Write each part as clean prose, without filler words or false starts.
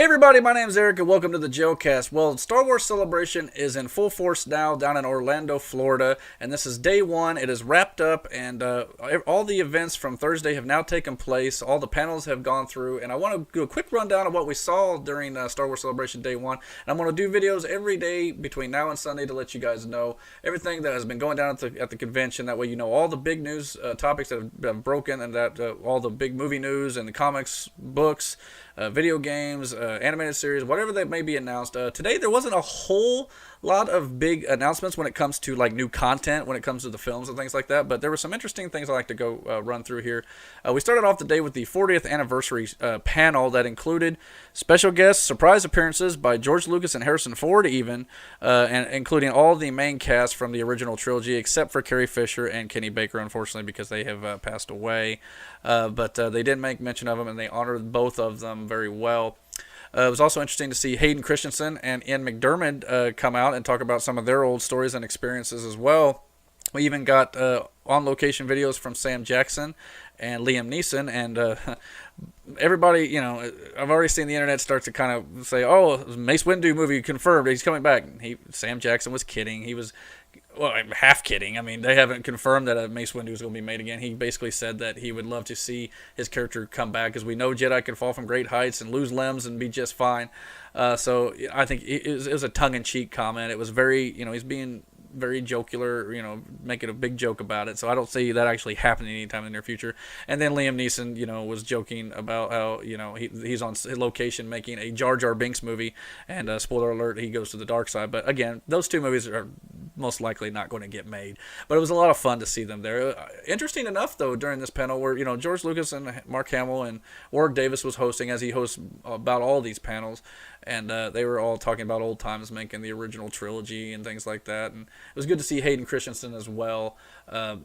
Hey everybody, my name is Eric and welcome to the Joecast. Well, Star Wars Celebration is in full force now down in Orlando, Florida, and this is day one. It is wrapped up, and all the events from Thursday have now taken place. All the panels have gone through, and I want to do a quick rundown of what we saw during Star Wars Celebration day one. And I'm going to do videos every day between now and Sunday to let you guys know everything that has been going down at the convention. That way you know all the big news topics that have been broken, and that all the big movie news and the comics, books, video games, animated series, whatever that may be announced. Today there wasn't a whole lot of big announcements when it comes to like new content, when it comes to the films and things like that, but there were some interesting things I like to go run through here. We started off the day with the 40th anniversary panel that included special guests, surprise appearances by George Lucas and Harrison Ford even, and including all the main cast from the original trilogy except for Carrie Fisher and Kenny Baker, unfortunately, because they have passed away. But they did make mention of them, and they honored both of them very well. It was also interesting to see Hayden Christensen and Ian McDiarmid come out and talk about some of their old stories and experiences as well. We even got on-location videos from Sam Jackson and Liam Neeson, and everybody, you know, I've already seen the internet start to kind of say, oh, Mace Windu movie confirmed, he's coming back. Sam Jackson was kidding. He was, well, half kidding. I mean, they haven't confirmed that a Mace Windu is going to be made again. He basically said that he would love to see his character come back, because we know Jedi can fall from great heights and lose limbs and be just fine. So I think it was a tongue-in-cheek comment. It was very, you know, he's being very jocular, you know, making a big joke about it. So I don't see that actually happening anytime in the near future. And then Liam Neeson, you know, was joking about how, you know, he's on location making a Jar Jar Binks movie, and spoiler alert, he goes to the dark side. But again, those two movies are most likely not going to get made. But it was a lot of fun to see them there. Interesting enough, though, during this panel where, you know, George Lucas and Mark Hamill and Warwick Davis was hosting, as he hosts about all these panels, and they were all talking about old times making the original trilogy and things like that. And it was good to see Hayden Christensen as well,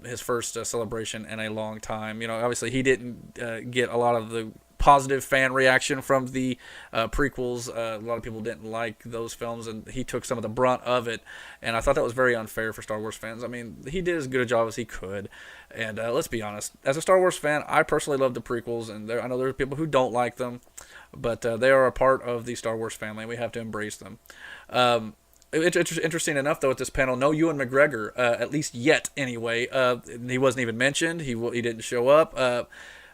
his first celebration in a long time. You know, obviously he didn't get a lot of the positive fan reaction from the prequels. A lot of people didn't like those films, and he took some of the brunt of it, and I thought that was very unfair for Star Wars fans. I mean, he did as good a job as he could, and let's be honest, as a Star Wars fan, I personally love the prequels, and I know there are people who don't like them, but they are a part of the Star Wars family, and we have to embrace them. Interesting enough, though, at this panel, no Ewan McGregor, at least yet anyway. He wasn't even mentioned. He didn't show up.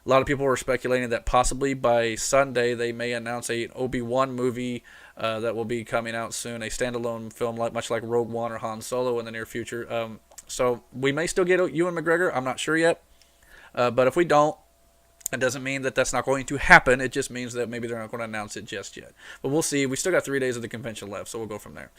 A lot of people were speculating that possibly by Sunday they may announce an Obi-Wan movie that will be coming out soon, a standalone film much like Rogue One or Han Solo in the near future. So we may still get Ewan McGregor. I'm not sure yet. But if we don't, it doesn't mean that that's not going to happen. It just means that maybe they're not going to announce it just yet. But we'll see. We still got 3 days of the convention left, so we'll go from there.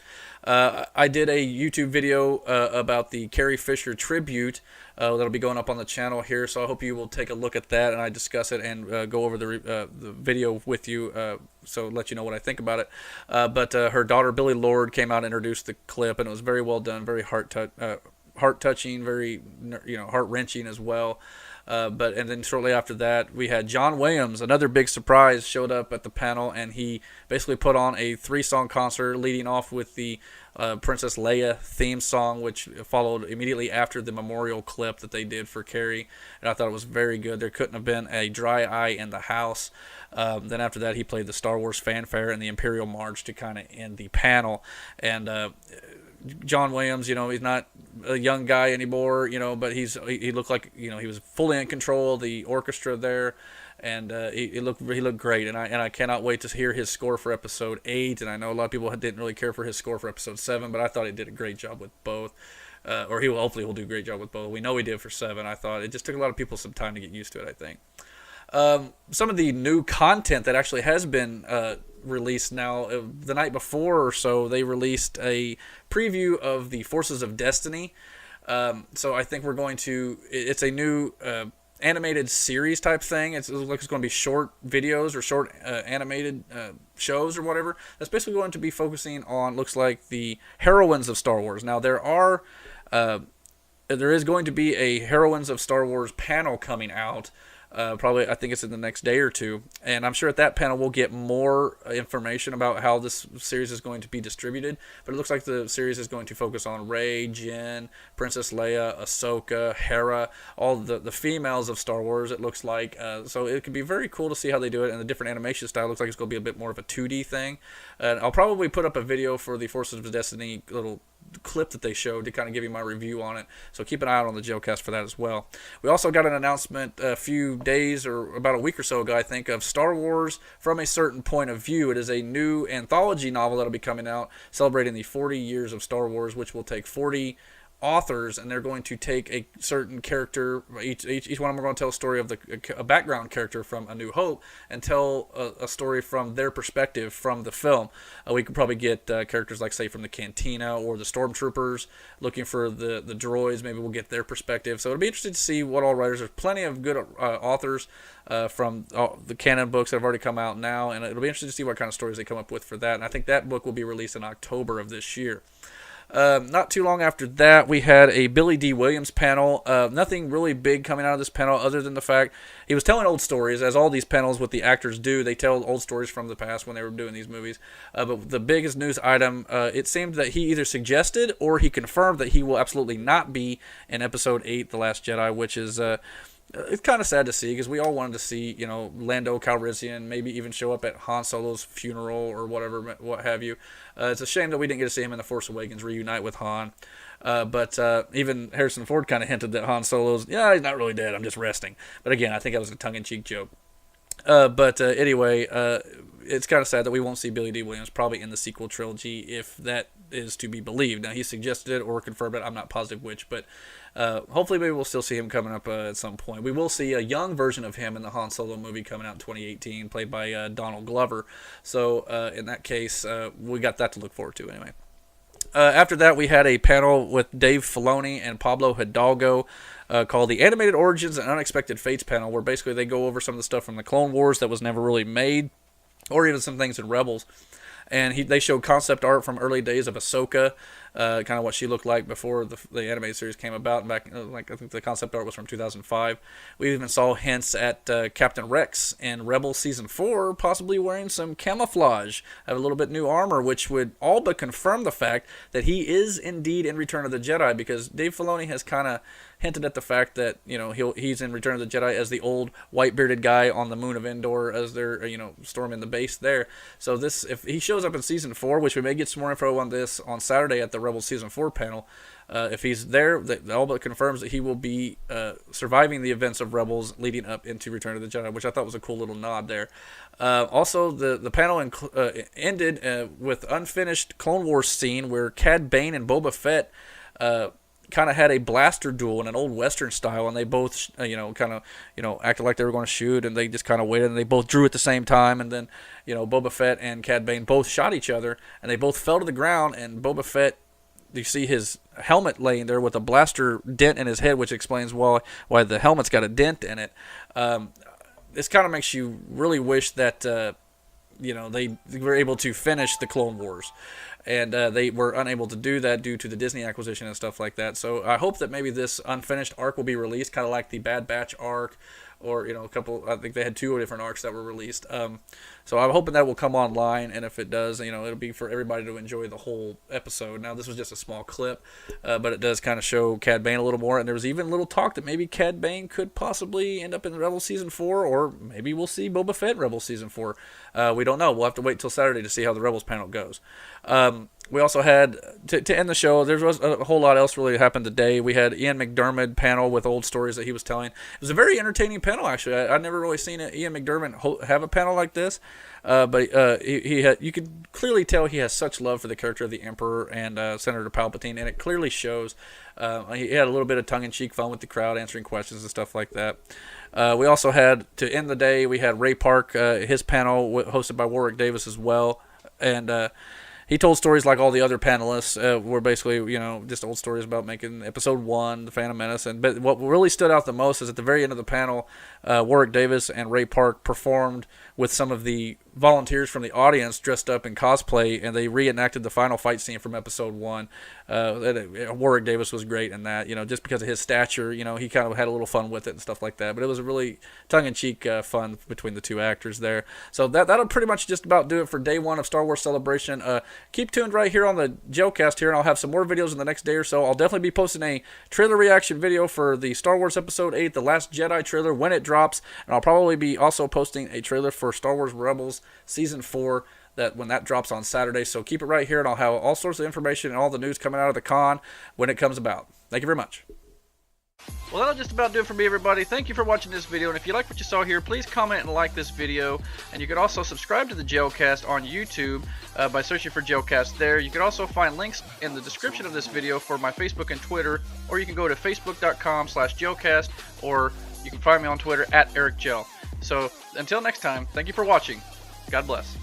I did a YouTube video about the Carrie Fisher tribute that'll be going up on the channel here, so I hope you will take a look at that, and I discuss it and go over the video with you, so let you know what I think about it. But her daughter, Billie Lourd, came out and introduced the clip, and it was very well done, very heart-touching, very, you know, heart-wrenching as well. And then shortly after that, we had John Williams, another big surprise, showed up at the panel, and he basically put on a 3-song concert, leading off with the Princess Leia theme song, which followed immediately after the memorial clip that they did for Carrie, and I thought it was very good. There couldn't have been a dry eye in the house. Then after that, he played the Star Wars fanfare and the Imperial March to kind of end the panel, and John Williams, you know, he's not a young guy anymore, you know, but he looked like, you know, he was fully in control of the orchestra there, and he looked great, and I cannot wait to hear his score for Episode 8, and I know a lot of people didn't really care for his score for Episode 7, but I thought he did a great job with both, or hopefully he'll do a great job with both. We know he did for 7. I thought it just took a lot of people some time to get used to it, I think. Some of the new content that actually has been released now, the night before or so, they released a preview of the Forces of Destiny. So I think it's a new animated series type thing. It looks like it's going to be short videos or short animated shows or whatever. That's basically going to be focusing on, looks like, the heroines of Star Wars. Now there is going to be a Heroines of Star Wars panel coming out Probably, I think it's in the next day or two. And I'm sure at that panel we'll get more information about how this series is going to be distributed. But it looks like the series is going to focus on Rey, Jyn, Princess Leia, Ahsoka, Hera, all the females of Star Wars, it looks like. So it could be very cool to see how they do it. And the different animation style looks like it's going to be a bit more of a 2D thing. And I'll probably put up a video for the Forces of Destiny little clip that they showed to kind of give you my review on it. So keep an eye out on the Jailcast for that as well. We also got an announcement a few days or about a week or so ago, I think, of Star Wars from a Certain Point of View. It is a new anthology novel that'll be coming out celebrating the 40 years of Star Wars, which will take 40 authors, and they're going to take a certain character. Each one of them are going to tell a story of a background character from A New Hope and tell a story from their perspective from the film. We could probably get characters like, say, from the Cantina or the Stormtroopers, looking for the droids. Maybe we'll get their perspective. So it'll be interesting to see what all writers. There's plenty of good authors from the canon books that have already come out now, and it'll be interesting to see what kind of stories they come up with for that. And I think that book will be released in October of this year. Not too long after that, we had a Billy Dee Williams panel. Nothing really big coming out of this panel other than the fact he was telling old stories, as all these panels with the actors do. They tell old stories from the past when they were doing these movies. But the biggest news item, it seemed that he either suggested or he confirmed that he will absolutely not be in Episode 8, The Last Jedi, which is... it's kind of sad to see, because we all wanted to see, Lando Calrissian maybe even show up at Han Solo's funeral or whatever, what have you. It's a shame that we didn't get to see him in The Force Awakens reunite with Han. But even Harrison Ford kind of hinted that Han Solo's, he's not really dead, I'm just resting. But again, I think that was a tongue-in-cheek joke. Anyway, it's kind of sad that we won't see Billy Dee Williams probably in the sequel trilogy, if that is to be believed. Now, he suggested it or confirmed it. I'm not positive which, but hopefully maybe we'll still see him coming up at some point. We will see a young version of him in the Han Solo movie coming out in 2018, played by Donald Glover. So in that case, we got that to look forward to anyway. After that, we had a panel with Dave Filoni and Pablo Hidalgo called the Animated Origins and Unexpected Fates panel, where basically they go over some of the stuff from the Clone Wars that was never really made, or even some things in Rebels. And they showed concept art from early days of Ahsoka, kind of what she looked like before the animated series came about. And back, I think the concept art was from 2005. We even saw hints at Captain Rex in Rebels Season 4, possibly wearing some camouflage, have a little bit new armor, which would all but confirm the fact that he is indeed in Return of the Jedi, because Dave Filoni has kind of hinted at the fact that he's in Return of the Jedi as the old white-bearded guy on the moon of Endor as they're storming the base there. So if he shows up in Season 4, which we may get some more info on this on Saturday at the Rebels Season 4 panel, if he's there, that all but confirms that he will be surviving the events of Rebels leading up into Return of the Jedi, which I thought was a cool little nod there. Also, the panel ended with unfinished Clone Wars scene where Cad Bane and Boba Fett kind of had a blaster duel in an old Western style, and they both, acted like they were going to shoot, and they just kind of waited, and they both drew at the same time, and then, Boba Fett and Cad Bane both shot each other, and they both fell to the ground, and Boba Fett, you see his helmet laying there with a blaster dent in his head, which explains why the helmet's got a dent in it. This kind of makes you really wish that, they were able to finish the Clone Wars. And they were unable to do that due to the Disney acquisition and stuff like that. So I hope that maybe this unfinished arc will be released, kind of like the Bad Batch arc, or a couple. I think they had 2 different arcs that were released. So I'm hoping that will come online, and if it does, it'll be for everybody to enjoy the whole episode. Now, this was just a small clip, but it does kind of show Cad Bane a little more, and there was even little talk that maybe Cad Bane could possibly end up in Rebels Season 4, or maybe we'll see Boba Fett in Rebels Season 4. We don't know. We'll have to wait till Saturday to see how the Rebels panel goes. We also had, to end the show, there was a whole lot else really happened today. We had Ian McDiarmid panel with old stories that he was telling. It was a very entertaining panel, actually. I'd never really seen Ian McDiarmid have a panel like this. But you could clearly tell he has such love for the character of the Emperor and Senator Palpatine, and it clearly shows. He had a little bit of tongue-in-cheek fun with the crowd, answering questions and stuff like that. We also had, to end the day, we had Ray Park, his panel hosted by Warwick Davis as well, and he told stories like all the other panelists were basically, just old stories about making Episode 1, The Phantom Menace. But what really stood out the most is at the very end of the panel, Warwick Davis and Ray Park performed with some of the volunteers from the audience dressed up in cosplay, and they reenacted the final fight scene from episode 1. Warwick Davis was great in that, just because of his stature, he kind of had a little fun with it and stuff like that. But it was a really tongue-in-cheek fun between the two actors there. So that'll pretty much just about do it for day 1 of Star Wars Celebration. Keep tuned right here on the JoeCast here, and I'll have some more videos in the next day or so. I'll definitely be posting a trailer reaction video for the Star Wars Episode 8, The Last Jedi trailer, when it drops, and I'll probably be also posting a trailer for Star Wars Rebels Season 4 when that drops on Saturday. So keep it right here, and I'll have all sorts of information and all the news coming out of the con when it comes about. Thank you very much. Well, that'll just about do it for me, everybody. Thank you for watching this video, and if you like what you saw here, please comment and like this video. And you can also subscribe to the JoeCast on YouTube by searching for JoeCast there. You can also find links in the description of this video for my Facebook and Twitter, or you can go to facebook.com/JoeCast, or you can find me on Twitter @EricJel. So until next time, thank you for watching. God bless.